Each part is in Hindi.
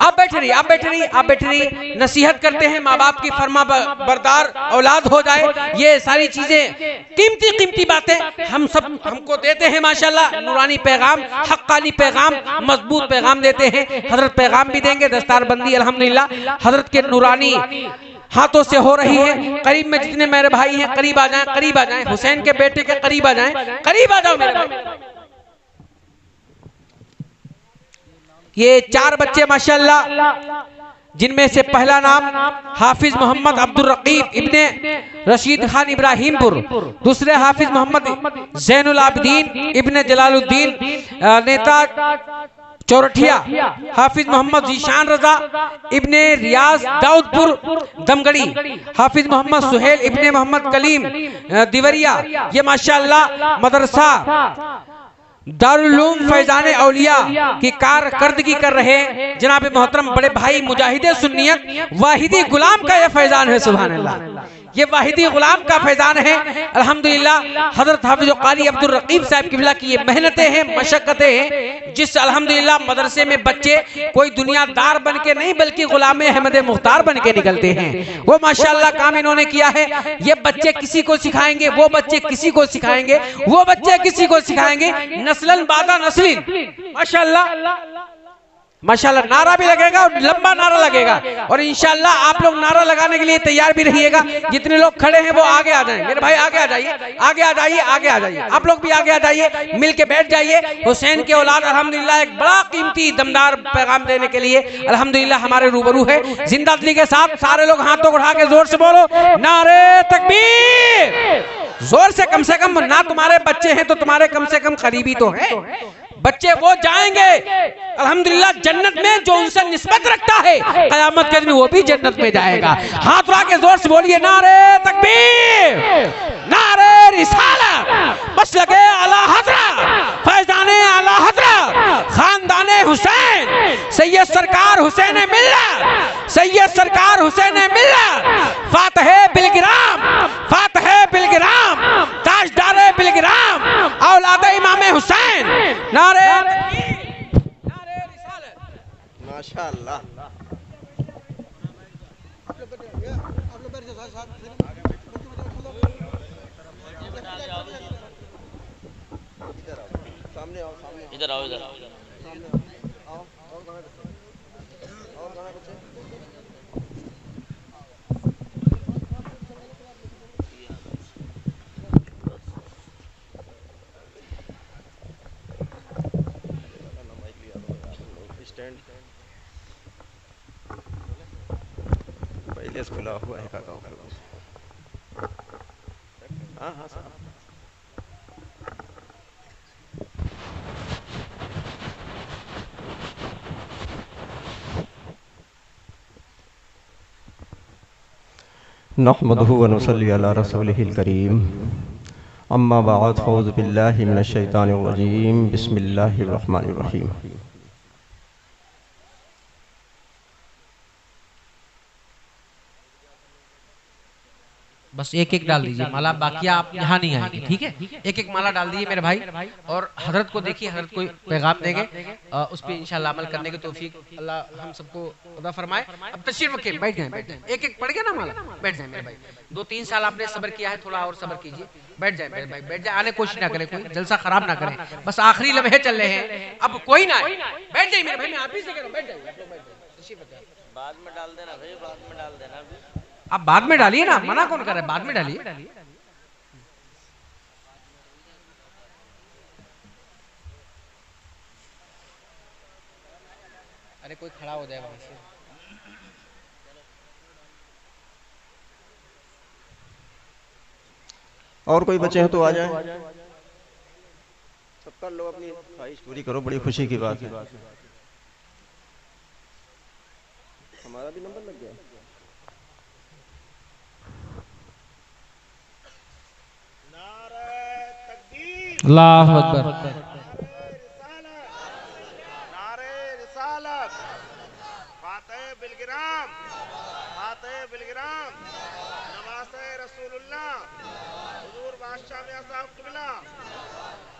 आप बैठे रहिए, आप बैठे रहिए, आप बैठे रहिए। नसीहत करते हैं माँ बाप की फरमा बरदार औलाद हो जाए, ये सारी चीजें कीमती कीमती बातें हम सब हमको देते हैं माशाल्लाह। नूरानी पैगाम, हक्कानी पैगाम, मजबूत पैगाम देते हैं। हजरत पैगाम भी देंगे, दस्तारबंदी अल्हम्दुलिल्लाह हजरत के नूरानी हाथों से हो रही है। करीब में जितने मेरे भाई हैं करीब आ जाएं, करीब आ जाएं। हुसैन के बेटे के करीब आ जाएं, करीब आ जाओ मेरे भाई। ये 4 बच्चे माशाल्लाह, जिनमें से पहला नाम हाफिज मोहम्मद अब्दुल रकीब इब्ने रशीद खान इब्राहिमपुर, दूसरे हाफिज मोहम्मद जैनुल आबिदीन इब्ने जलालुद्दीन नेता चौरठिया, हाफिज मोहम्मद जीशान रजा इब्ने रियाज दाऊदपुर दमगढ़ी, हाफिज मोहम्मद सुहेल इब्ने मोहम्मद कलीम दिवरिया। ये माशाल्लाह मदरसा दारुल फैजान औलिया की कारकर्दगी कर रहे जनाब मोहतरम बड़े भाई मुजाहिदे सुन्नियत वाहिदी गुलाम का यह फैजान है। सुभान अल्लाह, ये वाहिदी गुलाम का फैजान है अल्हम्दुलिल्लाह। हजरत हाफिज क़ारी अब्दुल रकीब साहब किबला की ये मेहनतें हैं, मशक्क़तें हैं, जिस अल्हम्दुलिल्लाह मदरसे में बच्चे कोई दुनियादार बन के नहीं बल्कि गुलाम अहमद मुख्तार बन के निकलते हैं। वो माशाल्लाह काम इन्होंने किया है। ये बच्चे किसी को सिखाएंगे, वो बच्चे किसी को सिखाएंगे, वो बच्चे किसी को सिखाएंगे, नस्लन बादा नस्लिन माशाल्लाह माशाल्लाह। नारा भी लगेगा और लंबा नारा लगेगा, और इंशाल्लाह आप लोग नारा लगाने के लिए तैयार भी रहिएगा। जितने लोग खड़े हैं वो आगे आ जाएं। मेरे भाई आगे आ जाइए, आगे आ जाइए, आगे आ जाइए। आप लोग भी आगे आ जाइए, मिल के बैठ जाइए। हुसैन के औलाद अल्हम्दुलिल्लाह एक बड़ा कीमती दमदार पैगाम देने के लिए अल्हम्दुलिल्लाह हमारे रूबरू है। जिंदा दिली के साथ सारे लोग हाथों को उठा के जोर से बोलो नारे तकबीर, जोर से। कम से कम ना तुम्हारे बच्चे हैं तो तुम्हारे कम से कम करीबी तो है। बच्चे वो जाएंगे अल्हम्दुलिल्लाह जन्नत में जो उनसे निस्बत रखता है, क़यामत के दिन वो भी जन्नत में जाएगा। हाथ उठा के जोर से बोलिए नारे तकबीर, नारे रिसालत, बस लगे आला हज़रत फैज़ाने आला हज़रत खानदाने हुसैन, सैयद सरकार हुसैन मिल्लत, सैयद सरकार हुसैन मिल्लत, फातह बिलगिराम, फातह बिलगिराम, ताजदार बिलगिराम, औलाद इमाम हुसैन, नारे नारे रिसालत। माशाअल्लाह। सामने आओ, सामने इधर आओ, इधर सामने आओ, और गाना बच्चे। पहले से खुला हुआ है काका। हाँ हाँ सर। नहमदुहु व नुसल्ली अला रसूलिहिल करीम, अम्मा बअद, फ़ौज़ु बिल्लाहि मिनश शैतानिर रजीम, बिस्मिल्लाहिर रहमानिर रहीम। बस एक एक डाल दीजिए माला, बाकी आप यहाँ नहीं आएंगे, ठीक है? एक एक माला डाल दीजिए मेरे भाई, और हजरत को देखिए, हजरत को पैगाम देंगे, उस पर इंशाल्लाह अमल करने की तौफीक अल्लाह हम सबको अता फरमाए। अब तशरीफ रखिए, बैठ जाएं, बैठ जाएं। एक एक पढ़ गया ना माला, बैठ जाएं मेरे भाई। 2-3 साल आपने सब्र किया है, थोड़ा और सब्र कीजिए। बैठ जाए मेरे भाई, बैठ जाए। आने कोशिश ना करें, कोई जलसा खराब ना करें, बस आखिरी लम्हे चल रहे हैं, अब कोई ना आए। बैठ जाइए मेरे भाई, मैं आप ही से कह रहा हूं, बैठ जाइए आप लोग, बैठ जाइए, तशरीफ रखिए। बाद में डाल देना भाई, बाद में डाल देना। आप बाद में डालिए ना, मना कौन कर रहा है? बाद में डालिए। अरे कोई खड़ा हो जाए वहां से। और कोई बच्चे हैं तो आ जाएं। सबका लो, अपनी ख्वाहिश पूरी करो, बड़ी खुशी की बात है। हमारा भी नंबर लग गया। अल्लाह अकबर। नारे रिसालत, फातह बिलगिराम, फातह बिलगिराम, नवासे रसूलुल्लाह, हुजूर बादशाह में असाब क़िबला,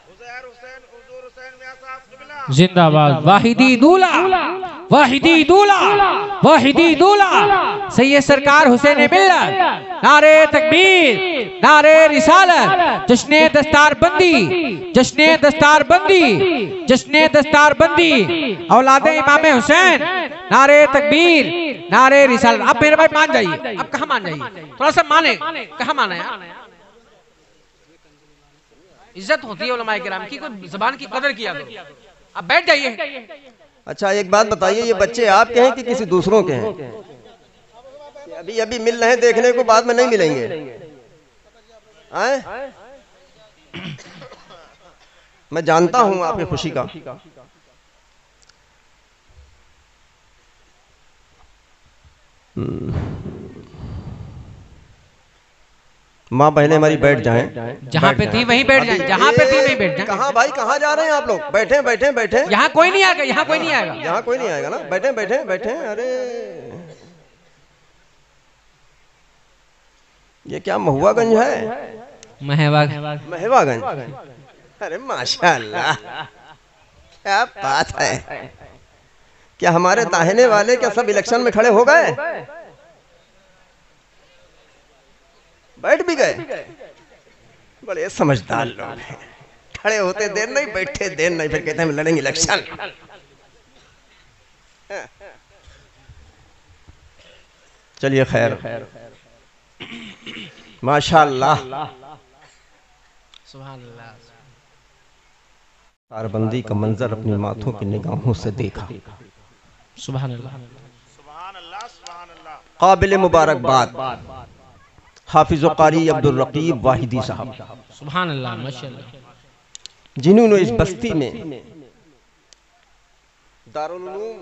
हुजैर हुसैन हुजूर हुसैन मियां साहब किबला जिंदाबाद। वाहिदी दूल्हा, वाहिदी दूल्हा, वाहिदी दूल्हा सैयद सरकार हुसैन मिल्लत। नारे तकबीर, नारे रिसालत, जश्ने दस्तार बंदी, जश्ने दस्तार बंदी, जश्ने दस्तार बंदी औलादे इमाम हुसैन। नारे तकबीर, नारे रिसालत। अब मेरे भाई मान जाइए, अब कहाँ मान जाइए, थोड़ा सा माने, कहाँ माना है। इज्जत होती है उलमाए किराम की, कोई ज़बान की कदर किया करो। अब बैठ जाइए। अच्छा एक बात बताइए, ये बच्चे आपके हैं कि किसी दूसरों के हैं? अभी अभी मिल रहे हैं देखने को, बाद में नहीं मिलेंगे। आए? मैं जानता हूं आपकी खुशी का। माँ पहले हमारी बैठ जाएं। जहाँ पे थी वहीं बैठ जाएं, जहाँ पे थी वहीं बैठ जाएं। कहाँ भाई, कहाँ जा रहे हैं आप लोग? बैठे बैठे बैठे। यहाँ कोई नहीं आएगा, यहाँ कोई नहीं आएगा, यहाँ कोई नहीं आएगा ना। बैठे बैठे बैठे। अरे ये क्या महुआगंज है? महवागंज। अरे माशाअल्लाह, क्या बात है। क्या हमारे दाहिने वाले क्या सब इलेक्शन में खड़े हो गए? बैठ भी गए? बड़े समझदार लोग हैं। खड़े होते देर नहीं, बैठे देर नहीं, फिर कहते हैं लड़ेंगे इलेक्शन। चलिए खैर, माशाअल्लाह। सुभान अल्लाह। तारबंदी का मंजर अपनी माथों की निगाहों से देखा। सुभान अल्लाह। सुभान अल्लाह सुभान अल्लाह। काबिल मुबारकबाद हाफिज कारी अब्दुल रकीब वाहिदी साहब, सुभान अल्लाह, माशाअल्लाह, जिन्होंने इस बस्ती में दारुल उलूम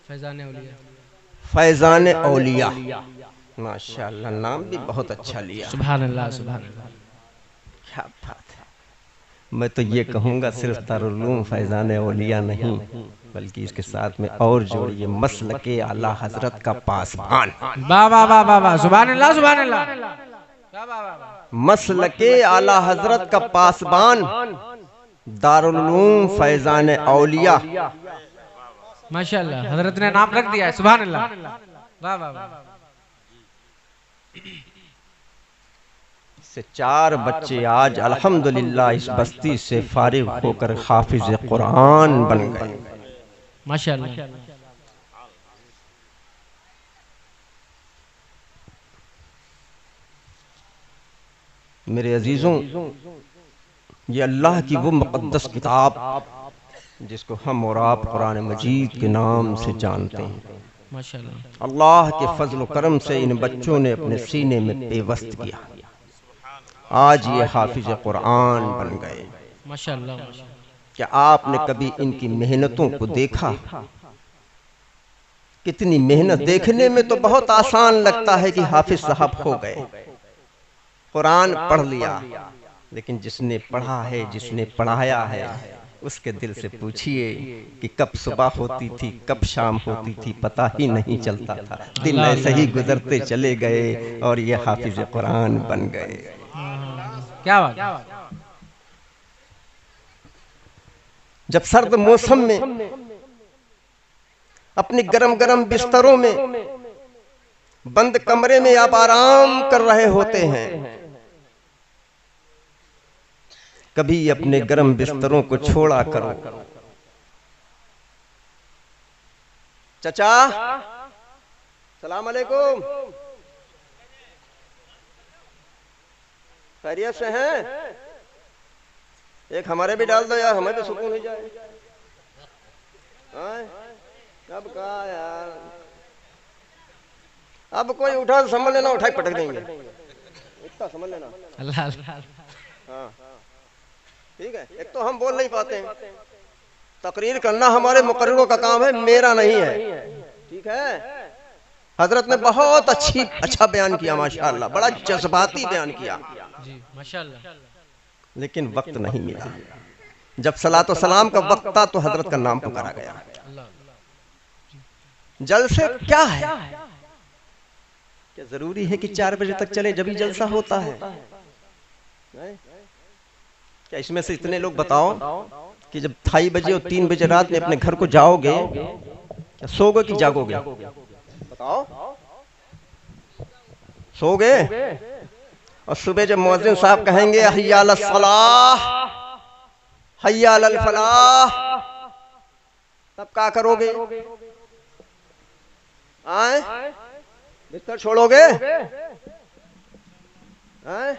फैजान औलिया, माशाअल्लाह नाम भी बहुत अच्छा लिया। सुभान अल्लाह, सुभान अल्लाह। क्या बात है। मैं तो ये कहूँगा सिर्फ दारुल उलूम फैजान औलिया नहीं, बल्कि इसके साथ में और जोड़िए मसलके आला हजरत का पासबान। वाह वाह वाह वाह वाह, सुभान अल्लाह, सुभान अल्लाह। मसलके आला हजरत का पासबान दारुल उलूम फैजान औलिया, माशाअल्लाह। हजरत ने नाम रख दिया है, सुभान अल्लाह। वाह वाह वाह। से 4 बच्चे आज अल्हम्दुलिल्लाह इस बस्ती से फारिग होकर हाफिज कुरान बन गए, माशाअल्लाह। मेरे अजीजों, ये अल्लाह की वो मुक़द्दस किताब जिसको हम और आप कुरान मजीद के नाम से जानते हैं, माशाअल्लाह। अल्लाह के फजल व करम से इन बच्चों ने अपने सीने में पेवस्त किया। आज ये हाफिज कुरान बन गए, माशाअल्लाह। क्या आपने कभी इनकी मेहनतों को देखा? कितनी मेहनत। देखने में तो बहुत आसान लगता है कि हाफिज साहब हो गए, कुरान पढ़ लिया, लेकिन जिसने पढ़ा है, जिसने पढ़ाया है, उसके दिल से पूछिए कि कब सुबह होती थी, कब शाम होती थी, पता ही नहीं चलता था। दिन ऐसे ही गुजरते चले गए और ये हाफिज कुरान बन गए। क्या बात। जब सर्द मौसम में अपने गरम गरम बिस्तरों में बंद कमरे में आप आराम कर रहे होते हैं, कभी अपने गरम बिस्तरों को छोड़ा करो। चचा सलाम अलैकुम, खैरियत से हैं? एक हमारे भी डाल दो यार, हमें भी सुकून हो जाए। कब कहा यार, अब कोई उठा तो समझ लेना, उठाई पटक देंगे, इतना समझ लेना। अल्लाह अल्लाह। हाँ ठीक है। एक तो हम बोल नहीं पाते हैं, तकरीर करना हमारे मुकर्रिरों का काम है, मेरा नहीं है, ठीक है। हजरत ने बहुत अच्छा बयान किया, माशाअल्लाह, बड़ा जज्बाती बयान किया जी, माशाअल्लाह। लेकिन वक्त नहीं मिला। जब सलातो सलाम का वक्त था तो हजरत का नाम पुकारा गया। जलसे क्या है? क्या जरूरी है कि 4 बजे तक चले जब ही जलसा होता है? क्या इसमें से इतने लोग बताओ कि जब 2:30 बजे और 3 बजे रात में अपने घर को जाओगे, क्या सोओगे कि जागोगे? बताओ, सोओगे? और सुबह जब मुअज्जिन साहब कहेंगे हय्या अलस सलाह, हय्या अलल फलाह, तब क्या करोगे? आए बिस्तर छोड़ोगे? आए?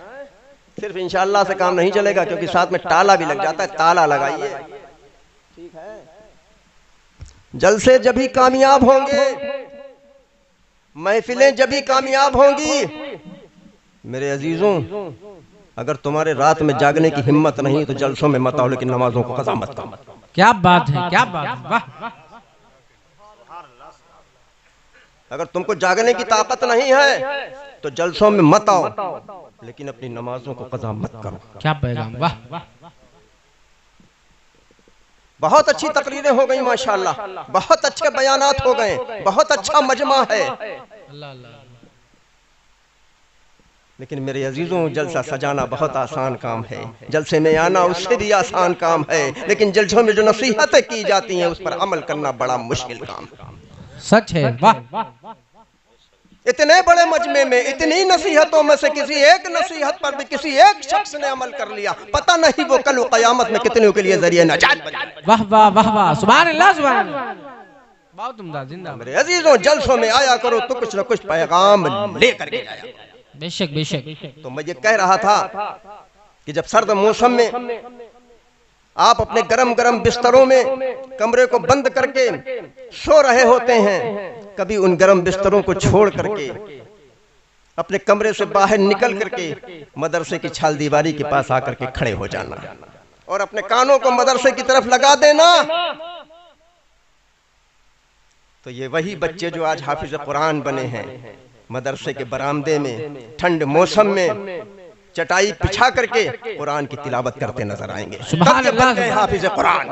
सिर्फ इंशाअल्लाह से काम नहीं चलेगा, क्योंकि साथ में ताला भी लग जाता है। ताला लगाइए, ठीक है? जलसे जब भी कामयाब होंगे, महफिलें जब भी कामयाब होंगी। मेरे अजीजों, अगर तुम्हारे रात में जागने की हिम्मत नहीं तो जलसों में मत आओ, लेकिन नमाजों को कज़ा मत करो। क्या बात है, क्या बात है, वाह। अगर तुमको जागने की ताकत नहीं है तो जलसों में मत आओ, लेकिन अपनी नमाजों को कज़ा मत करो। क्या पैगाम, वाह। बहुत अच्छी तकरीरें हो गई माशाअल्लाह, बहुत अच्छे बयानात हो गए, बहुत अच्छा मजमा है। लेकिन मेरे अजीजों, जलसा सजाना बहुत आसान काम है, जलसे में आना उससे भी आसान काम है, लेकिन जलसों में जो नसीहतें की जाती हैं उस पर अमल करना बड़ा मुश्किल काम है। सच है, वाह। इतने बड़े मजमे में इतनी नसीहतों में से किसी एक नसीहत पर भी किसी एक शख्स ने अमल कर लिया, पता नहीं वो कल क़यामत में कितने के लिए जरिए नजात बन जाए। वाह वाह वाह वाह, सुभान अल्लाह, सुभान अल्लाह। बहुत उम्दा, जिंदा। मेरे अजीजों, जलसों में आया करो तो कुछ न कुछ पैगाम लेकर के आया। बेशक बेशक। तो मैं ये कह रहा था कि जब सर्द मौसम में आप अपने गरम गरम बिस्तरों में कमरे को बंद करके सो रहे होते हैं, कभी उन गरम बिस्तरों को छोड़ करके अपने कमरे से बाहर निकल करके मदरसे की छाल दीवारी के पास आकर के खड़े हो जाना और अपने कानों को मदरसे की तरफ लगा देना। तो ये वही बच्चे जो आज हाफिज कुरान बने हैं, मदरसे के बरामदे में ठंड मौसम में चटाई बिछा करके कुरान की तिलावत करते नजर आएंगे। सुभान अल्लाह, हाफिज कुरान,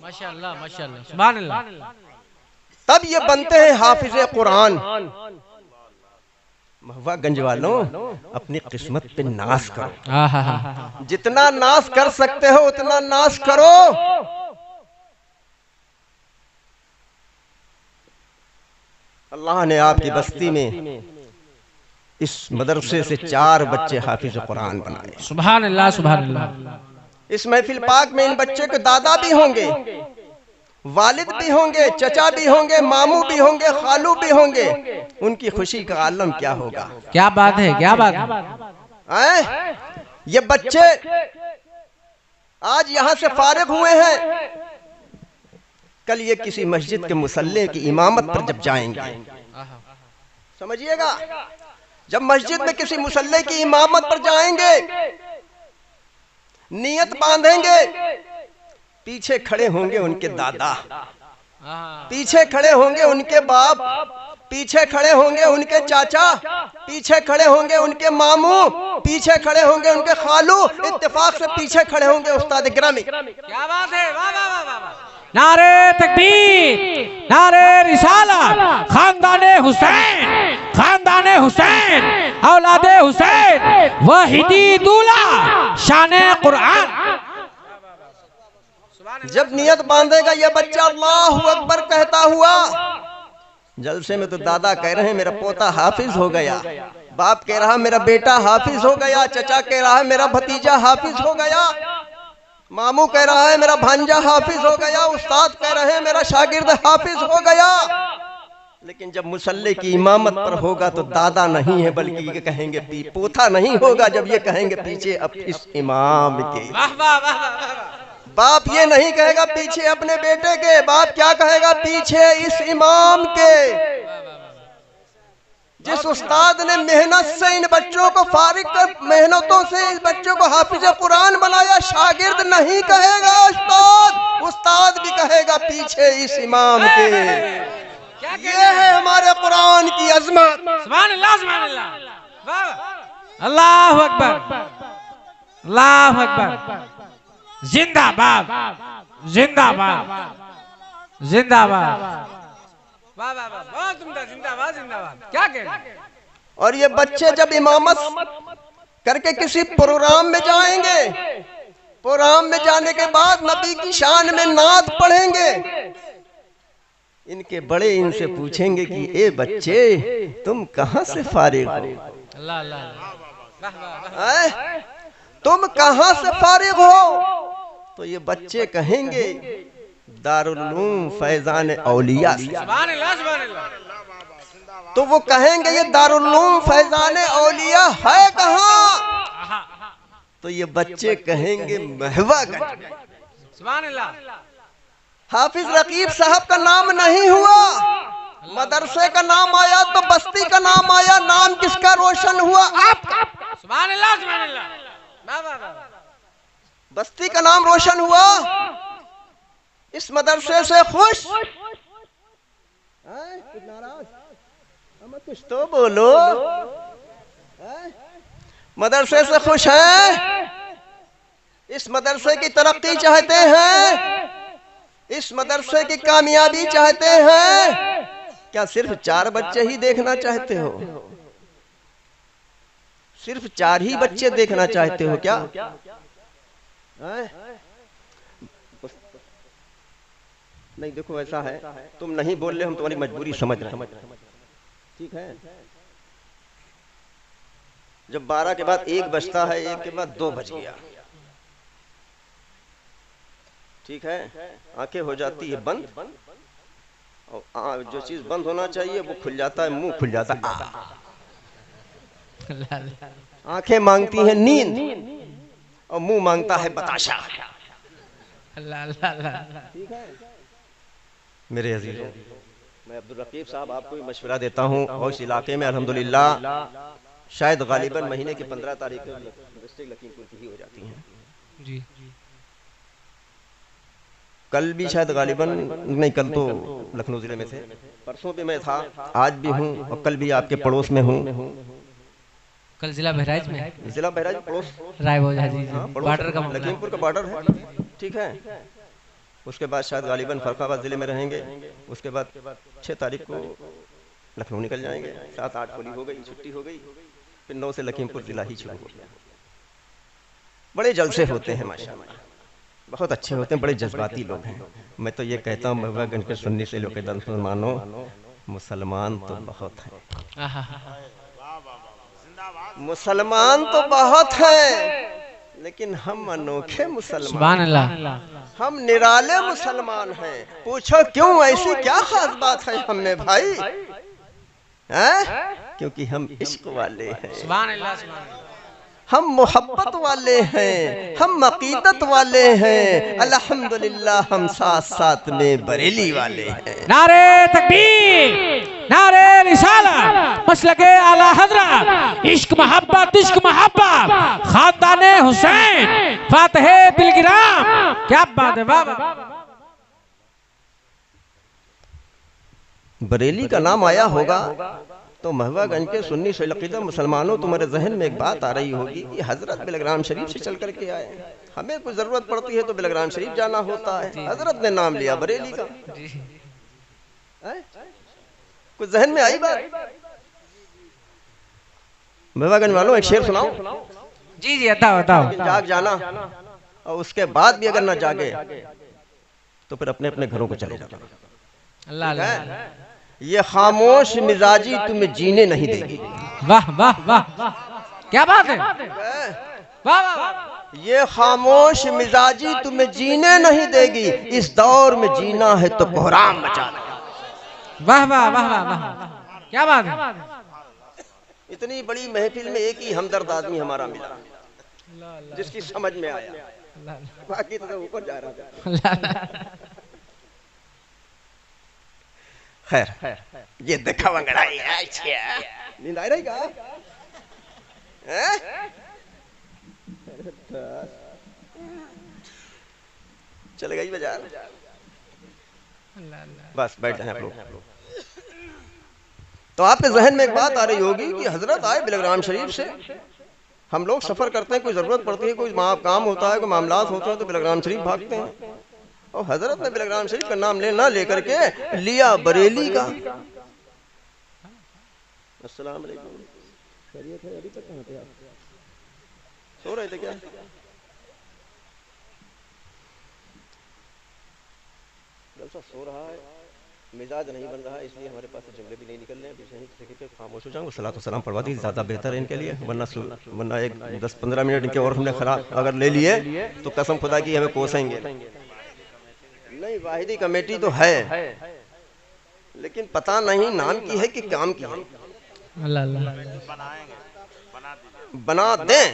माशाअल्लाह माशाअल्लाह, सुभान अल्लाह। तब ये बनते हैं हाफिज कुरान। महवागंज वालों, अपनी किस्मत पे नाश करो, जितना नाश कर सकते हो उतना नाश करो। अल्लाह ने आपकी बस्ती में इस मदरसे से 4 बच्चे हाफिज कुरान बनाए। सुभान अल्लाह, सुभान अल्लाह। इस महफिल पाक में इन बच्चे के दादा भी होंगे, वालिद भी होंगे, चचा भी होंगे, मामू भी होंगे, खालू भी होंगे। उनकी खुशी का आलम क्या होगा। क्या बात है, क्या बात है। ये बच्चे आज यहाँ से फारिग हुए हैं, कल ये किसी मस्जिद के मुसल्ले की इमामत पर जब जाएंगे, समझिएगा, जब मस्जिद में किसी मुसल्ले की इमामत पर जाएंगे, नियत बांधेंगे, पीछे खड़े होंगे उनके दादा, पीछे खड़े होंगे उनके बाप, पीछे खड़े होंगे उनके चाचा, पीछे खड़े होंगे उनके मामू, पीछे खड़े होंगे उनके खालू, इत्तेफाक से पीछे खड़े होंगे उस्ताद गिरामी। क्या बात है, वाह वाह वाह वाह। नारे तकबीर, नारे रिसालत, खानदाने हुसैन, खानदाने हुसैन, औलादे हुसैन, वाहिदी दूल्हा, शाने कुरान। जब नियत बांधेगा ये बच्चा अल्लाहु अकबर कहता हुआ, जलसे में तो दादा कह रहे हैं मेरा पोता हाफिज हो गया, बाप कह रहा मेरा बेटा हाफिज हो गया, चचा कह रहा है मेरा भतीजा हाफिज हो गया, मामू कह रहा है मेरा भांजा हाफिज हो गया, उस्ताद कह रहे हैं मेरा शागिर्द हाफिज हो गया। लेकिन जब मुसल्ले की इमामत पर होगा तो दादा नहीं है बल्कि ये कहेंगे पोता नहीं होगा, जब ये कहेंगे पीछे अब इस इमाम के। बाप ये नहीं कहेगा पीछे अपने बेटे के, बाप क्या कहेगा पीछे इस इमाम के। जिस उस्ताद ने मेहनत से इन बच्चों को फारिग कर, मेहनतों से इस बच्चों को हाफिज कुरान बनाया, शागिर्द नहीं कहेगा उस्ताद, उस्ताद भी कहेगा पीछे इस इमाम के। ये है हमारे कुरान की अजमत। सुभान अल्लाह, सुभान अल्लाह, अल्लाहु अकबर, अल्लाहु अकबर। जिंदाबाद, जिंदाबाद, जिंदाबाद, वाह वाह वाह, बहुत उम्दा, जिंदाबाद जिंदाबाद। क्या कह रहे हैं। और ये बच्चे जब इमामत करके किसी प्रोग्राम में जाएंगे, प्रोग्राम में जाने के बाद नबी की शान में नात पढ़ेंगे। इनके बड़े इनसे पूछेंगे कि ए बच्चे तुम कहां से फारिग हो? अल्लाह अल्लाह तुम कहां से फारिग हो? तो ये बच्चे कहेंगे दारुल उलूम फैजान औलिया से। सुभान अल्लाह सुभान अल्लाह। तो वो कहेंगे ये दारुल उलूम फैजान औलिया है कहां? तो ये बच्चे कहेंगे महवागंज। सुभान अल्लाह। हाफिज रकीब साहब का नाम नहीं हुआ, मदरसे का नाम आया तो बस्ती का नाम आया। नाम किसका रोशन हुआ? आपका। सुभान अल्लाह सुभान अल्लाह। वाह वाह वाह। बस्ती का नाम रोशन हुआ। इस मदरसे से खुश? नाराज? कुछ तो बोलो। मदरसे से खुश हैं? इस मदरसे की तरक्की चाहते हैं? इस मदरसे की कामयाबी चाहते हैं? क्या सिर्फ 4 बच्चे ही देखना चाहते हो? सिर्फ 4 ही बच्चे देखना चाहते हो क्या? नहीं देखो ऐसा है, तुम नहीं बोल रहे, हम तुम्हारी मजबूरी समझ रहे हैं, ठीक है। जब 12 के बाद 1 बजता है, 1 के बाद 2 बज गया, ठीक है, आंखें हो जाती है बंद, और जो चीज बंद होना चाहिए वो खुल जाता है, मुंह खुल जाता है। आंखें मांगती हैं नींद और मुंह मांगता है बताशा। ठीक है मेरे अजीजों, मैं अब्दुल रकीब साहब आपको भी मशवरा देता हूँ, और इस इलाके में अल्हम्दुलिल्लाह शायद गालिबन महीने की 15 तारीख को डिस्ट्रिक्ट लखीमपुर की ही हो जाती हैं जी। कल भी शायद गालिबन नहीं, कल तो लखनऊ जिले में थे, परसों भी मैं था, आज भी हूँ और कल भी आपके पड़ोस में हूँ। कल जिला बहराइच में, जिला बहराइच पड़ोस रायभोजा जी, बॉर्डर का, लखीमपुर का बॉर्डर है, ठीक है। उसके बाद शायद गालिबन फर्रुखाबाद जिले में रहेंगे, उसके बाद 6 तारीख को लखनऊ निकल जाएंगे, 7-8 होली हो गई, छुट्टी हो गई, फिर 9 से लखीमपुर जिला ही शुरू हो गया। बड़े जलसे होते हैं माशाअल्लाह, बहुत अच्छे होते हैं, बड़े जज्बाती लोग हैं। मैं तो ये कहता हूँ महबूबागंज के सुन्नी से लोग मुसलमान तो बहुत हैं, मुसलमान तो बहुत हैं, लेकिन हम अनोखे मुसलमान, हम निराले मुसलमान हैं। पूछो क्यों, ऐसी क्या खास बात है हम में भाई? हैं? क्योंकि हम इश्क वाले हैं, हम मोहब्बत वाले हैं, हम अकीदत वाले हैं, अल्हम्दुलिल्लाह हम साथ साथ में बरेली वाले हैं। नारे तकबीर, नारे रिसालत, मसलके आला हज़रत, इश्क मोहब्बत, खानदाने हुसैन, फातिहे बिलगिराम। क्या बात है, वाह वाह। बरेली का नाम आया होगा तो महबूबागंज के सुन्नी शैलकीदा मुसलमानों, तुम्हारे जहन में एक बात आ रही होगी कि हजरत बिलग्राम शरीफ से चल करके आए, हमें कोई जरूरत पड़ती है तो बिलग्राम शरीफ जाना होता है, हजरत ने नाम लिया बरेली का। कुछ जहन में आई बात? महबूबागंज वालों एक शेर सुनाओ। जी जी बताओ। जाग जाना, और उसके बाद भी अगर ना जागे तो फिर अपने अपने घरों को चले जाना। अल्लाह, ये खामोश मिजाजी तुम्हें जीने नहीं देगी। वाह वाह वाह, क्या बात है, वाह वाह। ये खामोश मिजाजी तुम्हें जीने नहीं देगी, इस दौर में जीना है तो कोहराम मचाना। वाह वाह वाह वाह, क्या बात है। इतनी बड़ी महफिल में एक ही हमदर्द आदमी हमारा मिला, जिसकी समझ में आया, बाकी तो ऊपर जा रहा था। खैर, ये देखा वंगड़ाई नींद आ रही का? चले गई बाजार, बस बैठ जाए आप लोग। तो आपके जहन में एक बात आ रही होगी कि हजरत आए बिलग्राम शरीफ से, हम लोग सफर करते हैं, कोई जरूरत पड़ती है, कोई काम होता है, कोई मामलात होते हैं तो बिलग्राम शरीफ भागते हैं, और हजरत ने बिलग्राम शरीफ का नाम लेना लेकर के लिया बरेली का। अस्सलाम वालेकुम, खैरियत है? अभी तक कहाँ थे आप? सो रहे थे क्या? जलसा सो रहा है, मिजाज नहीं बन रहा है, इसलिए हमारे पास से जुमले भी नहीं निकल रहे हैं। यहीं से खामोश हो जाऊँ, सलात व सलाम पढ़वा दी, ज़्यादा बेहतर है इनके लिए, वरना एक 10-15 मिनट इनके और हमने खराब अगर ले लिए तो कसम खुदा की हमें कोसेंगे। नहीं, वाहिदी कमेटी तो है, लेकिन पता नहीं नाम की है कि काम की है। बना दें,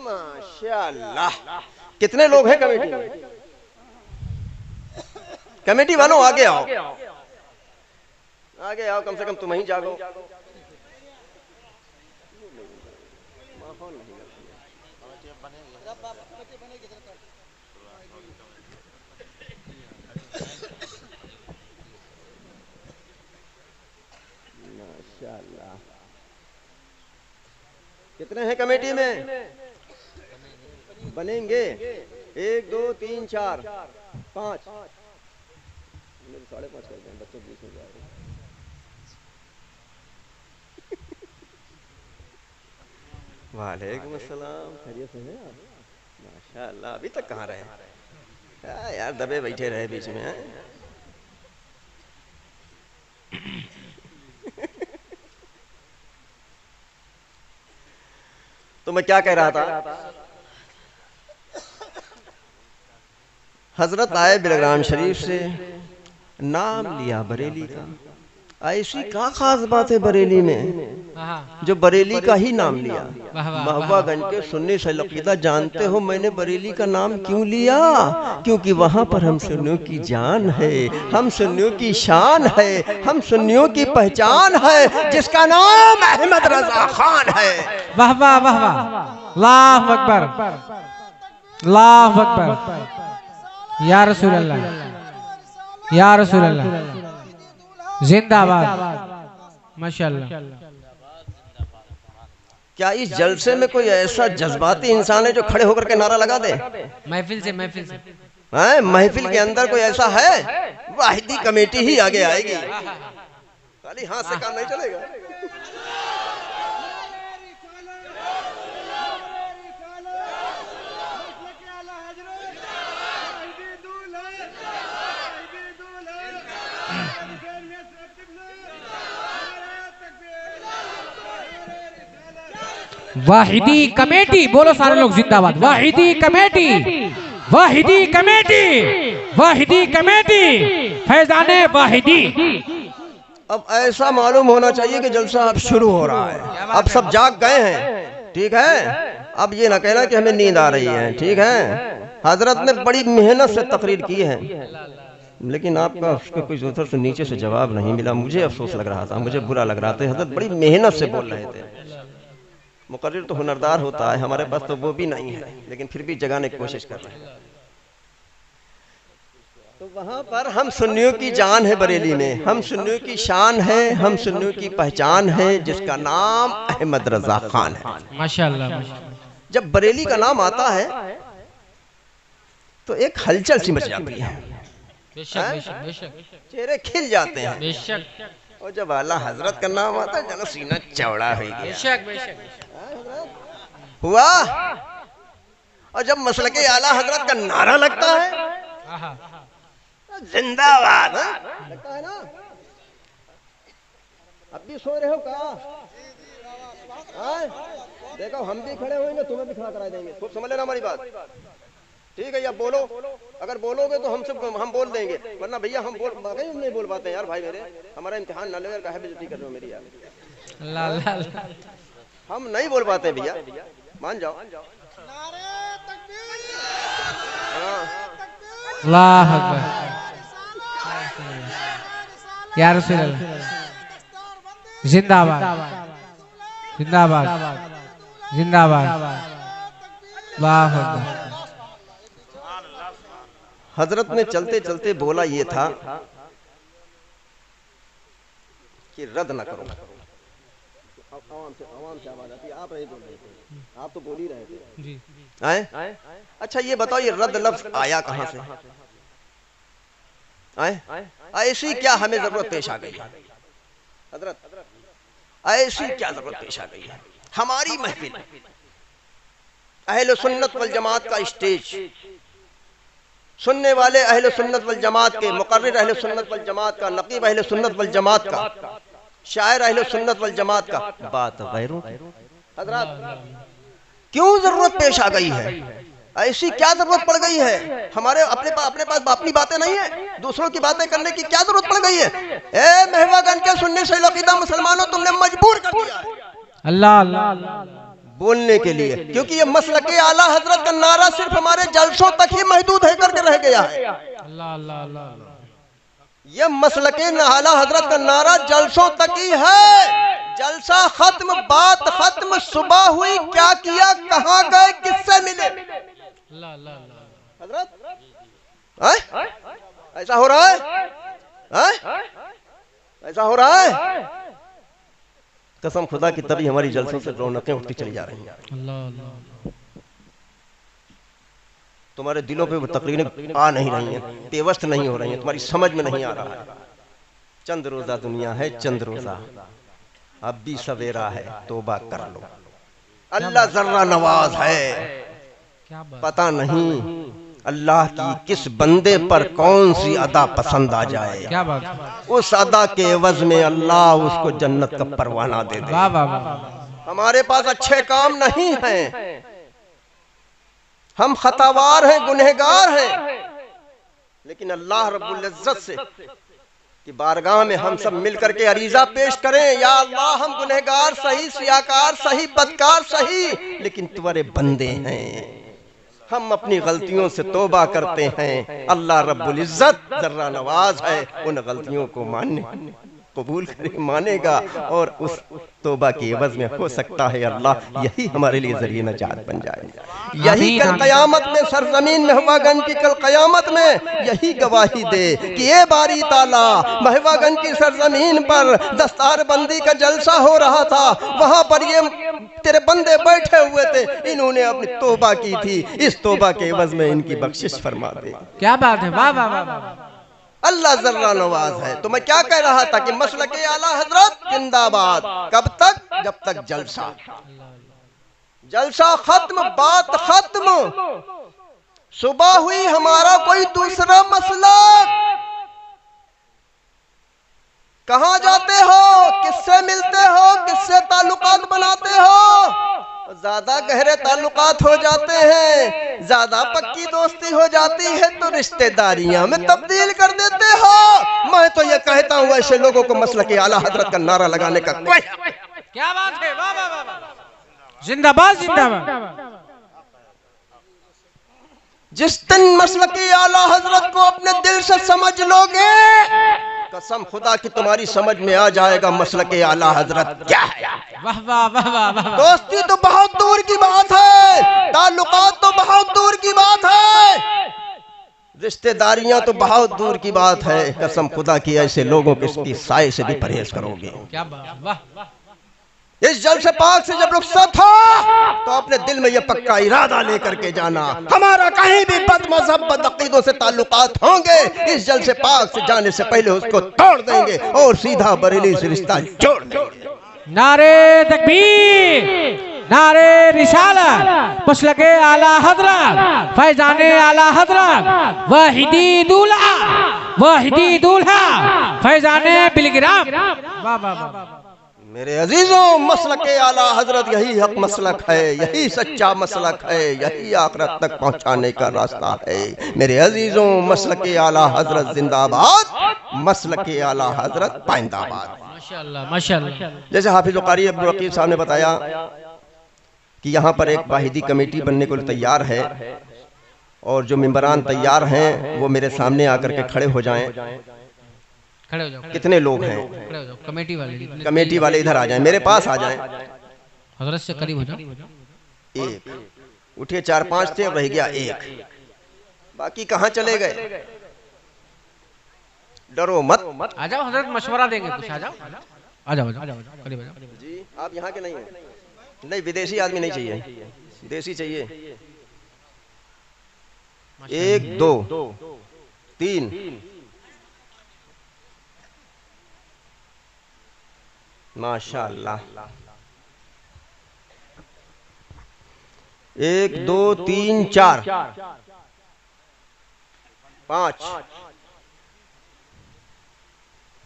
माशाअल्लाह। कितने लोग हैं कमेटी में? कमेटी वालों आगे आओ, आगे आओ, कम से कम तुम ही जागो। माशाअल्लाह। कितने हैं कमेटी में? बनेंगे 1 2 3 4 5, 5.5 कर दें, बच्चों बीच में जाएगा। वालेकुम अस्सलाम, खैरियत से हैं आप? माशाअल्लाह, अभी तक कहाँ रहे यार, दबे बैठे रहे बीच में। तो मैं क्या कह रहा था, हजरत आए बिलग्राम शरीफ से, नाम लिया बरेली का। ऐसी क्या खास बात है बरेली में जो बरेली का ही नाम लिया? महबूबागंज के सुन्नी सलकीदा जानते हो मैंने बरेली का नाम क्यों लिया? क्योंकि वहाँ पर हम सुन्नियों की जान है, हम सुन्नियों की शान है, हम सुन्नियों की पहचान है, जिसका नाम अहमद रजा खान है। वाह वाह वाह वाह, अल्लाहु अकबर, अल्लाहु अकबर, या रसूल अल्लाह, या रसूल अल्लाह, जिंदाबाद, माशाअल्लाह। क्या इस जलसे में कोई ऐसा जज्बाती इंसान है जो खड़े होकर के नारा लगा दे? महफिल से, महफिल से हैं? महफिल के अंदर कोई ऐसा है? वाहिदी कमेटी ही आगे आएगी, खाली हाथ से काम नहीं चलेगा। वाहिदी कमेटी, बोलो सारे लोग जिंदाबाद। Wahidi committee, Wahidi committee, Wahidi committee, फैजाने वाहिदी। अब ऐसा मालूम होना चाहिए कि जलसा अब शुरू हो रहा है, अब सब जाग गए हैं, ठीक है? अब ये ना कहना कि हमें नींद आ रही है, ठीक है? हजरत ने बड़ी मेहनत से तकरीर की है, लेकिन आपका उसके कोई उधर से नीचे से जवाब नहीं मिला। मुझे अफसोस लग रहा था, मुझे बुरा लग रहा था। हजरत बड़ी मेहनत से बोल रहे थे। मुकर्रिर तो हुनरदार होता है, हमारे पास तो वो भी नहीं है, लेकिन फिर भी जगाने की कोशिश कर रहे हैं। तो वहां पर हम सुन्नियों की जान है बरेली में, हम सुन्नियों की शान है, हम सुन्नियों की पहचान है, जिसका नाम अहमद रजा खान है। माशाअल्लाह। जब बरेली का नाम आता है तो एक हलचल सी मच जाती है, बेशक बेशक बेशक, चेहरे खिल जाते हैं। बेशक। और जब आला हजरत का नाम आता है जनो सीना चौड़ा हो गया। बेशक बेशक हुआ। और जब मसलक आला हजरत का नारा लगता है, जिंदाबाद लगता है ना। अब भी सो रहे हो कहा? देखो हम भी खड़े होंगे, तुम्हें भी खड़ा करा देंगे, खूब समझ लेना हमारी बात, ठीक है? या बोलो, अगर बोलोगे तो हम बोल देंगे, वरना भैया हम नहीं बोल पाते यार। भाई मेरे, हमारा इम्तिहान ना लो यार, काहे बेइज्जती कर रहे हो मेरी यार। हम नहीं बोल पाते भैया, मान जाओ। अल्लाह अकबर, या रसूल अल्लाह, जिंदाबाद जिंदाबाद जिंदाबाद, अल्लाह अकबर। हजरत ने चलते चलते बोला ये था कि रद्द ना करो। आवाम से आवाज आती है, आप नहीं बोल रहे थे, आप तो बोल ही रहे थे जी। आए? अच्छा ये बताओ, ये रद्द लफ्ज आया कहां से? आए? ऐसी क्या हमें जरूरत पेश आ गई हजरत? ऐसी क्या जरूरत पेश आ गई है? हमारी महफिल, अहले सुन्नत वल जमात का स्टेज, सुनने वाले अहले सुन्नत वल जमात के, मुकर्रिर अहले सुन्नत वल जमात का, नकीब अहले सुन्नत वल जमात का, शायर अहले सुन्नत वल जमात का, बात गैरों की। हज़रात क्यों जरूरत पेश आ गई है? ऐसी क्या जरूरत पड़ गई है? हमारे अपने पास अपनी बातें नहीं है, दूसरों की बातें करने की क्या जरूरत पड़ गई है? ए महवागंज के सुन्नी सही अकीदा मुसलमानों, तुमने मजबूर कर दिया है अल्लाह अल्लाह बोलने के लिए, क्योंकि ये मसलके आला हजरत का नारा सिर्फ हमारे जलसों तक ही महदूद है करके रह गया है। अल्लाह अल्लाह अल्लाह। ये मसलके आला हजरत का नारा जलसों तक ही है। जलसा खत्म, बात खत्म, सुबह हुई, क्या किया, कहाँ गए, किससे मिले? अल्लाह अल्लाह अल्लाह। हजरत ऐसा हो रहा है? ऐसा हो रहा है? कसम खुदा की, तभी हमारी जलसों से रौनकें उठती चली जा रही हैं। अल्लाह अल्लाह। तुम्हारे दिलों पे वो तकरीरें आ नहीं रही हैं, पेवस्त नहीं हो रही हैं, तुम्हारी समझ में नहीं आ रहा है। चंद रोजा दुनिया है, चंद रोजा, अब भी सवेरा है, तौबा कर लो। अल्लाह जर्रा नवाज है। क्या बात। पता नहीं अल्लाह की किस बंदे पर कौन सी अदा पसंद आ जाए, क्या बात। उस अदा के एवज में अल्लाह उसको जन्नत का परवाना दे दे। वाह वाह वाह। हमारे पास अच्छे काम नहीं हैं, हम खतावार हैं, गुनहगार हैं, लेकिन अल्लाह रब्बुल इज्जत से कि बारगाह में हम सब मिल करके अरीजा पेश करें, या अल्लाह हम गुनहगार सही, सियाकार सही, बदकार सही, लेकिन तुम्हारे बंदे हैं, हम अपनी गलतियों से तौबा करते हैं। अल्लाह रब्बुल इज्जत जर्रा नवाज है, उन गलतियों को मानने कबूल करे, मानेगा, और उस तौबा की एवज में हो सकता है अल्लाह यही हमारे लिए जरिए नजात बन जाए। यही कल कयामत में सरजमीन महवागंज की कल कयामत में यही गवाही दे कि ये बारी ताला महवागंज की सरजमीन पर दस्तार बंदी का जलसा हो रहा था, वहां पर ये तेरे बंदे बैठे हुए थे, इन्होंने अपनी तौबा की थी, इस तौबा के एवज में इनकी बख्शिश फरमा दे। क्या बात है। वाह वाह वाह। अल्लाह जर्रा नवाज है। तो मैं क्या कह रहा था कि मसलके आला हजरत जिंदाबाद। कब तक? जब तक जलसा, जलसा खत्म, बात खत्म, सुबह हुई, हमारा कोई दूसरा मसला। कहां जाते हो, किससे मिलते हो, किससे ताल्लुकात बनाते हो? ज्यादा गहरे ताल्लुकात हो जाते हैं, ज्यादा पक्की दोस्ती हो जाती है तो रिश्तेदारियां में तब्दील कर देते हो। मैं तो ये कहता हूँ ऐसे लोगों को मसलके आला हजरत का नारा लगाने का कोई। क्या बात है। वाह वाह वाह। जिंदाबाद जिंदाबाद। जिस दिन मसलके आला हजरत को अपने दिल से समझ लोगे, कसम खुदा की तुम्हारी समझ में आ जाएगा मसलके आला हजरत क्या है। वाह वाह वाह वाह। दोस्ती तो बहुत दूर की बात है, ताल्लुकात तो बहुत दूर की बात है, रिश्तेदारियां तो बहुत दूर की बात है। कसम खुदा की ऐसे लोगों के इसकी साए से भी परहेज करोगे। क्या बात। वाह। इस जलसे पाक से जब रुखसत हो तो अपने दिल में यह पक्का इरादा लेकर के जाना, हमारा कहीं भी बद मजहब बद अकीदों से ताल्लुकात होंगे, इस जलसे पाक से जाने से पहले उसको तोड़ देंगे और सीधा बरेली से रिश्ता जोड़ देंगे। नारे तकबीर, नारे रिसालत, मसलके आला हजरत, फैजाने आला हजरत, वाहिदी दूल्हा, वाहिदी दूल्हा, फैजाने बिलगिराम। वाह वाह वाह। मेरे अजीजों, मसलके आला हजरत यही हक मसलक है, यही सच्चा मसलक है, यही आखिरत तक पहुंचाने का रास्ता है। मेरे अजीजों, मसलके आला हजरत जिंदाबाद, मसलके आला हजरत पाइंदाबाद। माशाअल्लाह माशाअल्लाह। जैसे हाफिज कारी अब्दुल रकीब साहब ने बताया कि यहाँ पर एक वाहिदी कमेटी बनने को तैयार है, और जो मेंबरान तैयार हैं वो मेरे सामने आकर के खड़े हो जाएं। खड़े हो जाओ। कितने लोग हैं? खड़े हो जाओ। कमेटी वाले इधर आ जाएं, मेरे पास आ जाएं। हजरत से करीब हो जाओ। एक उठे, 4-5 थे, अब रह गया एक, बाकी कहाँ चले गए? डरो मत, आ जाओ हजरत, मशवरा देंगे कुछ। आ जाओ आ जाओ करीब आ जाओ। जी आप यहाँ के नहीं हैं? नहीं, विदेशी आदमी नहीं चाहिए, देसी चाहिए। 1 2 3 माशाअल्लाह। 1 2 3 4 5।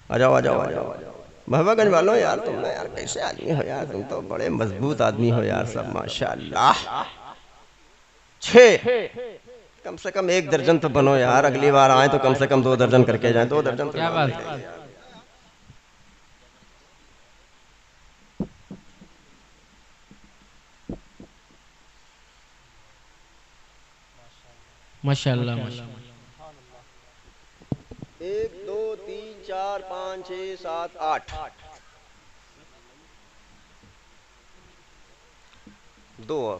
आ जाओ आ जाओ आ जाओ। महबागंज वालों यार तुम यार कैसे आदमी हो यार, तुम तो बड़े मजबूत आदमी हो यार सब माशाल्लाह। 6 कम से कम 1 दर्जन तो बनो यार, अगली बार आए तो कम से कम 2 दर्जन करके जाए। 2 दर्जन तो क्या बात है। माशाल्लाह माशाल्लाह। 1 2 3 4 5 6 7 8 2 और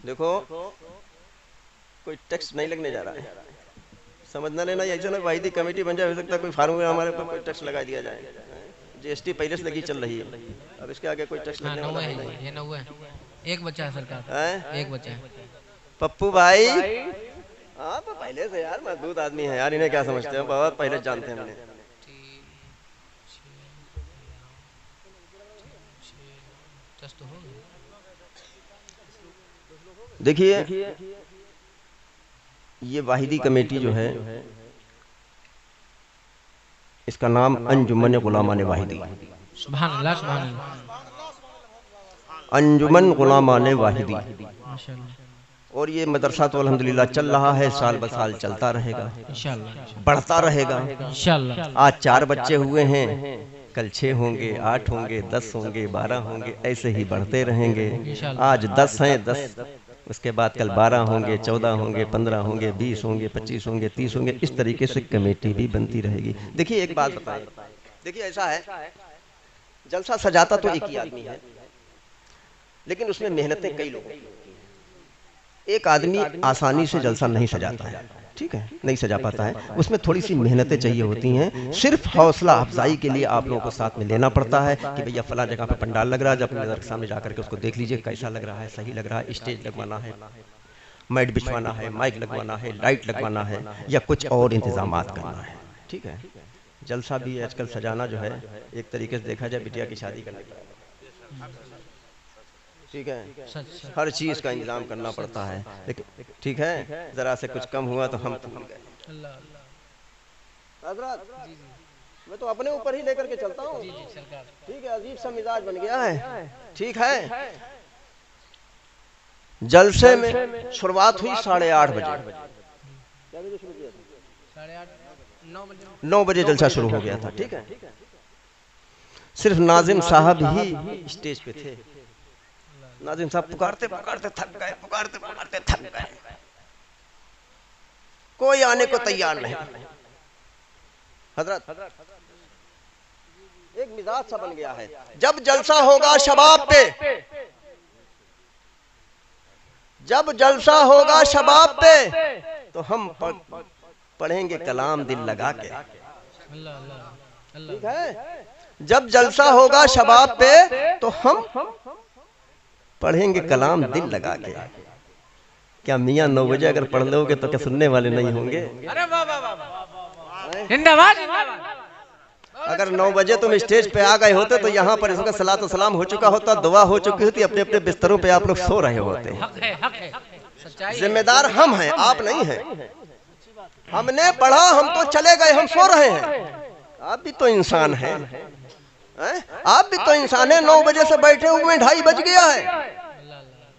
देखो कोई टैक्स नहीं लगने जा रहा है, समझना लेना। ऐसा ना वाहिदी कमेटी बन जाए, हो सकता है कोई फार्म में हमारे ऊपर कोई टैक्स लगा दिया जाए। जीएसटी पहले से लगी चल रही है, अब इसके आगे कोई टैक्स लगने वाला नहीं। ये न हुआ है। एक बच्चा है सरकार, एक बच्चा है। पप्पू भाई हाँ तो पहले से यार मजबूत आदमी है यार, इन्हें क्या समझते हैं, बहुत पहले जानते हैं हमने। देखिए ये वाहिदी कमेटी जो है इसका नाम अंजुमन गुलामान वाहिदी। सुभान अल्लाह सुभान अल्लाह। अंजुमन गुलामान वाहिदी। माशाल्लाह। और ये मदरसा तो अल्हम्दुलिल्लाह चल रहा है, साल ब साल चलता रहेगा इंशाल्लाह, बढ़ता रहेगा इंशाल्लाह। आज 4 बच्चे हुए हैं, कल 6 होंगे, 8 होंगे, 10 होंगे, 12 होंगे, ऐसे ही बढ़ते रहेंगे। आज 10 हैं, 10 उसके बाद कल 12 होंगे, 14 होंगे, 15 होंगे, 20 होंगे, 25 होंगे, 30 होंगे। इस तरीके से कमेटी भी बनती रहेगी। देखिए एक बात बताएं, देखिए ऐसा है जलसा सजाता तो एक ही आदमी है, लेकिन उसमें मेहनतें कई लोगों की। एक आदमी आसानी से जलसा नहीं सजाता है, ठीक है, नहीं सजा पाता है, उसमें थोड़ी सी मेहनतें चाहिए होती हैं। सिर्फ हौसला अफजाई के लिए आप लोगों को साथ में लेना पड़ता है कि भैया फला जगह पे पंडाल लग रहा है, जब अपने नजर के सामने जाकर के उसको देख लीजिए कैसा लग रहा है, सही लग रहा है, स्टेज लगवाना है, मैट बिछवाना है, माइक लगवाना है, लाइट लगवाना है या कुछ और इंतजामात करना है, ठीक है। जलसा भी आजकल सजाना जो है एक तरीके से देखा जाए बिटिया की शादी करने का, ठीक है, हर चीज का इंतजाम करना पड़ता है। लेकिन ठीक है जरा से कुछ कम हुआ तो हम भूल गए। हजरत मैं तो अपने ऊपर ही लेकर के चलता हूँ, ठीक है, अजीब सा मिजाज बन गया है, ठीक है। जलसे में शुरुआत हुई 8:30 बजे, 9 बजे जलसा शुरू हो गया था, ठीक है। सिर्फ नाजिम साहब ही स्टेज पे थे। नाजिम साहब पुकारते पुकारते थक गए, पुकारते पुकारते थक गए, कोई आने को तैयार नहीं। हजरत एक मिजाज सा बन गया है, जब जलसा होगा शबाब पे, जब जलसा होगा शबाब पे तो हम पढ़ेंगे कलाम दिल लगा के, ठीक है। जब जलसा होगा शबाब पे तो हम पढ़ेंगे कलाम दिल लगा के। क्या मियाँ 9 बजे अगर पढ़ लोगे तो क्या सुनने वाले नहीं होंगे? अरे वाह वाह वाह, जिंदाबाद जिंदाबाद। अगर 9 बजे तुम स्टेज पे आ गए होते तो यहाँ पर इसका सलात व सलाम हो चुका होता, दुआ हो चुकी होती, अपने अपने बिस्तरों पे आप लोग सो रहे होते। हक है, हक है, सच्चाई। जिम्मेदार हम हैं, आप नहीं हैं। हमने पढ़ा, हम तो चले गए, हम सो रहे हैं। आप भी तो इंसान हैं, आप भी तो इंसान है। 9 बजे से बैठे हुए 2:30 बज गया है।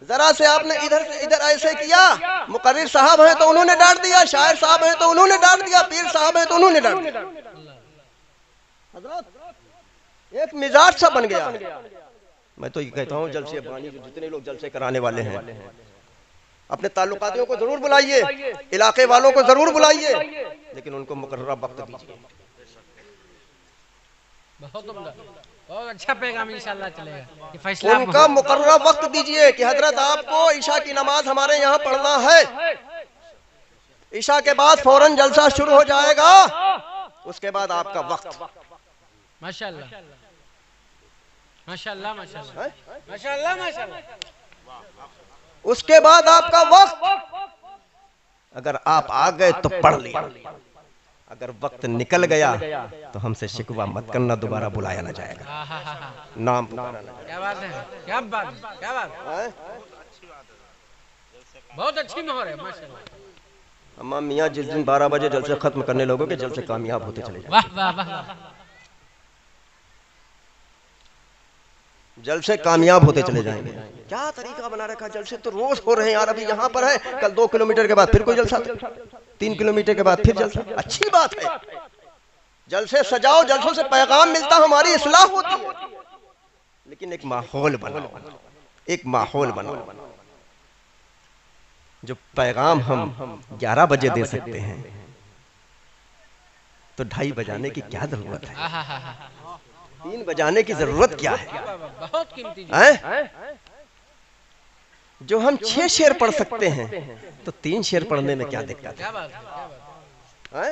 जरा से आपने इधर से इधर ऐसे किया, मुकर्रिर साहब हैं तो उन्होंने डांट दिया, शायर साहब हैं तो उन्होंने डांट दिया, पीर साहब हैं तो उन्होंने डांट दिया। हजरत एक मिजाज सा बन गया। मैं तो ये कहता हूँ जलसे बानी जो जितने लोग जलसे कराने वाले हैं अपने ताल्लुकातियों को जरूर बुलाइए, इलाके वालों को जरूर बुलाइए, लेकिन उनको मुकर्ररा वक्त दीजिए। बहुत अच्छा पैगाम इंशाल्लाह चलेगा कि फैसला उनका मुकर्ररा वक्त दीजिए कि हजरत आपको ईशा की नमाज हमारे यहाँ पढ़ना है, ईशा के बाद फौरन जलसा शुरू हो जाएगा, उसके बाद आपका वक्त। माशाल्लाह माशाल्लाह माशाल्लाह माशाल्लाह माशाल्लाह। उसके बाद आपका वक्त, अगर आप आ गए तो पढ़ लिया, अगर वक्त निकल गया तो हमसे शिकवा मत करना, दोबारा बुलाया ना जाएगा, नाम पुकारा ना। क्या बात है, क्या बात, क्या बात है? बहुत अच्छी मोहर है माशाल्लाह। अम्मा मियाँ जिस दिन 12 बजे जलसे खत्म करने लोगों के जलसे कामयाब होते चले जाएंगे। वाह वाह वाह। जलसे कामयाब होते चले जाएंगे। क्या तरीका बना रखा, जलसे तो रोज हो रहे हैं यार। अभी यहाँ पर है, कल 2 किलोमीटर के बाद फिर कोई जलसा, 3 किलोमीटर के बाद फिर जलसा। अच्छी बात है, जलसे सजाओ, जलसों से पैगाम मिलता, हमारी इस्लाह होती है। लेकिन एक माहौल बनाओ, एक माहौल बनाओ। जो पैगाम हम 11 बजे दे सकते हैं तो 2:30 बजाने की क्या जरूरत है? 3 बजाने की जरूरत क्या है? बहुत कीमती है? जो हम 6 शेर पढ़ सकते हैं तो 3 शेर पढ़ने में क्या दिक्कत है?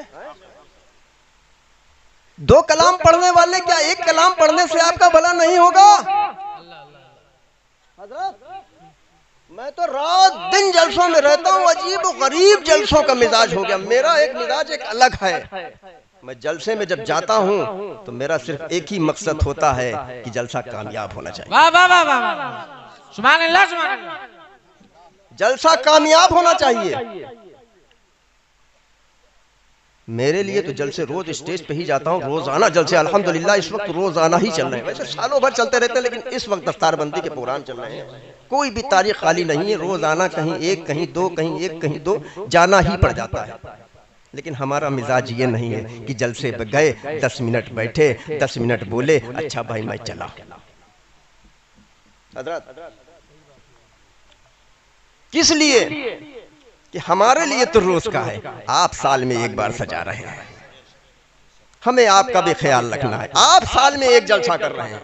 2 कलाम पढ़ने वाले क्या 1 कलाम पढ़ने से आपका भला नहीं होगा? हजरत, मैं तो रात दिन जलसों में रहता हूँ, अजीब और गरीब जलसों का मिजाज हो गया। मेरा एक मिजाज एक अलग है। मैं जलसे में जब जाता हूँ तो मेरा सिर्फ एक ही मकसद होता है कि जलसा कामयाब होना चाहिए। वाह वाह वाह वाह, सुभान अल्लाह सुभान अल्लाह। जलसा कामयाब होना चाहिए। मेरे लिए तो जलसे रोज स्टेज पे ही जाता हूँ, रोजाना जलसे अल्हम्दुलिल्लाह इस वक्त रोजाना ही चल रहे हैं। वैसे सालों भर चलते रहते हैं, लेकिन इस वक्त दफ्तारबंदी के प्रोग्राम चल रहे हैं। कोई भी तारीख खाली नहीं है, रोजाना कहीं 1 कहीं 2 कहीं 1 कहीं 2 जाना ही पड़ जाता है। लेकिन हमारा मिजाज ये नहीं है कि जलसे पे गए 10 मिनट बैठे 10 मिनट बोले, अच्छा भाई मैं चला। हजरत, किस लिए कि हमारे लिए तो रोज का है, आप साल में 1 बार सजा रहे हैं। हमें आपका भी ख्याल रखना है। आप साल में 1 जलसा कर रहे हैं,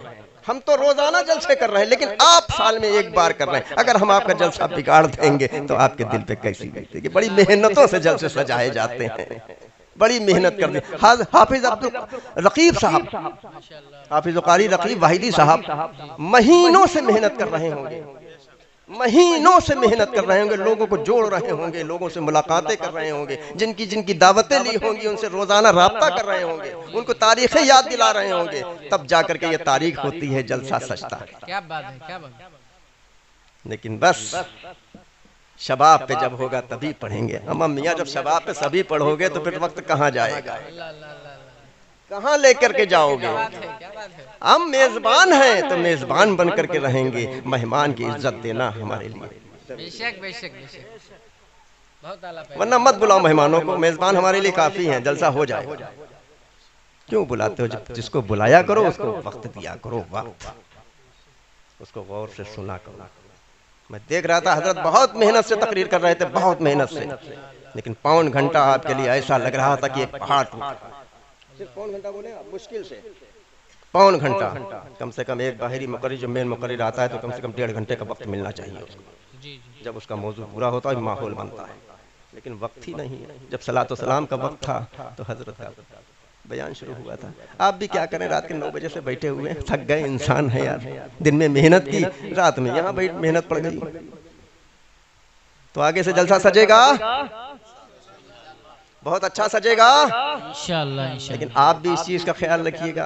हम तो रोजाना जलसे कर रहे हैं, लेकिन आप साल में 1 बार कर रहे हैं। अगर हम आपका जलसा बिगाड़ देंगे तो आपके दिल पे कैसी बीतेगी? बड़ी मेहनतों से जलसे सजाए जाते हैं, बड़ी मेहनत कर दी। हाफिज अब्दुल रकीब साहब, हाफिज कारी रकीब वाहिदी साहब महीनों से मेहनत कर रहे होंगे, महीनों से मेहनत कर रहे होंगे, लोगों को जोड़ रहे होंगे, लोगों से मुलाकातें कर रहे होंगे, जिनकी जिनकी दावतें ली होंगी उनसे रोजाना राब्ता कर रहे होंगे, उनको तारीखें याद दिला रहे होंगे, तब जाकर के ये तारीख होती है जलसा सजता। क्या बात है, क्या बात है। लेकिन बस शबाब पे जब होगा तभी पढ़ेंगे। अम्मा मियाँ जब शबाब पे सभी पढ़ोगे तो फिर वक्त कहाँ जाएगा, कहाँ लेकर के जाओगे? हम मेजबान हैं तो मेजबान बन करके रहेंगे। मेहमान की इज्जत देना हमारे लिए, बेशक बेशक बेशक, बहुत आला। वरना मत बुलाओ मेहमानों को, मेजबान हमारे लिए काफी हैं, जलसा हो जाएगा। क्यों बुलाते हो? जिसको बुलाया करो उसको वक्त दिया करो, वक्त उसको गौर से सुना करो। मैं देख रहा था हजरत बहुत मेहनत से तकरीर कर रहे थे, बहुत मेहनत से, लेकिन पौन घंटा आपके लिए ऐसा लग रहा था कि एक पहाड़ टूटा। सिर्फ पौन घंटा बोले आप, मुश्किल से पौन घंटा। कम से कम एक बाहरी मुकर्री जो मेन मुकर्री आता है तो कम से कम 1.5 घंटे का वक्त मिलना चाहिए उसको। जब उसका मौजू पूरा होता है माहौल बनता है, लेकिन वक्त ही नहीं है। जब सलातो सलाम का वक्त था तो हजरत का बयान शुरू हुआ था। आप भी क्या करें, रात के 9 बजे से बैठे हुए, थक गए, इंसान है यार। दिन में मेहनत की, रात में यहाँ बैठ मेहनत पड़ गई। तो आगे से जलसा सजेगा, बहुत अच्छा सजेगा इंशाअल्लाह। लेकिन आप भी इस चीज का ख्याल रखिएगा,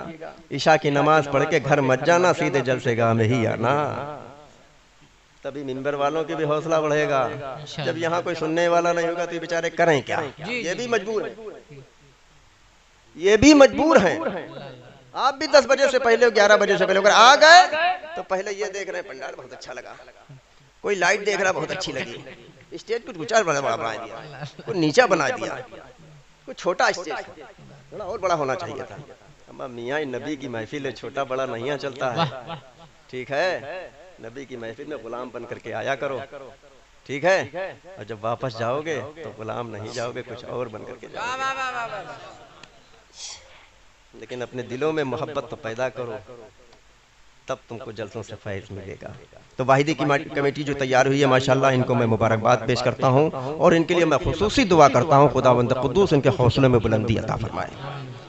ईशा की नमाज पढ़ के घर मत जाना, सीधे जलसेगाह में ही आना। तभी मिंबर वालों की भी हौसला बढ़ेगा। जब यहाँ कोई सुनने वाला नहीं होगा तो ये बेचारे करें क्या? ये भी मजबूर है, ये भी मजबूर हैं। आप भी 10 बजे से पहले 11 बजे से पहले अगर आ गए तो पहले ये देख रहे हैं पंडाल बहुत अच्छा लगा, कोई लाइट देख रहा बहुत अच्छी लगी, स्टेज कुछ ऊंचा बना दिया, कुछ नीचा बना दिया, कुछ छोटा स्टेज थोड़ा और बड़ा होना चाहिए था। अम्मा मियाँ नबी की महफिल है, छोटा बड़ा नहीं चलता है, ठीक है? नबी की महफिल में गुलाम बन करके आया करो, ठीक है? और जब वापस जाओगे तो गुलाम नहीं जाओगे, कुछ और बन करके जाओगे। लेकिन अपने दिलों में मोहब्बत तो पैदा करो, तब तुमको जलसों से फैज़ मिलेगा। तो वाहिदी की कमेटी जो तैयार हुई है माशाल्लाह, इनको मैं मुबारकबाद पेश करता हूँ और इनके लिए मैं खुसूसी दुआ करता हूँ खुदावंद कुद्दूस इनके हौसले में बुलंदी अता फरमाए,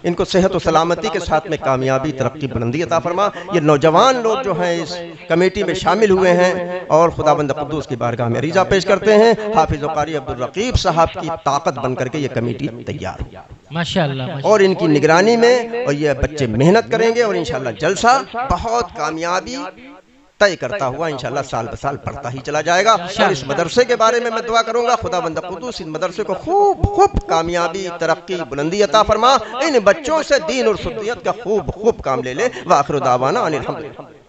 इनको सेहत और सलामती के साथ में कामयाबी तरक्की बुलंदी अता फरमा। ये नौजवान लोग जो हैं इस कमेटी में शामिल हुए हैं और खुदावंद कुद्दूस की बारगाह में रिजा पेश करते हैं। हाफिज कारी अब्दुल रकीब साहब की ताकत बन करके ये कमेटी तैयार हुई माशाअल्लाह, और इनकी निगरानी में, और ये बच्चे मेहनत करेंगे और इंशाअल्लाह जलसा बहुत कामयाबी तय करता हुआ इंशाल्लाह साल ब साल बढ़ता ही चला जाएगा। और इस मदरसे के बारे में मैं दुआ करूंगा, खुदाबंद कुद्दूस इस मदरसे को खूब खूब कामयाबी, तरक्की, बुलंदी अता फरमा। इन बच्चों से दीन और सुन्नियत का खूब खूब काम ले ले। व आखिर दावाना अनिल हम्दुलिल्लाह।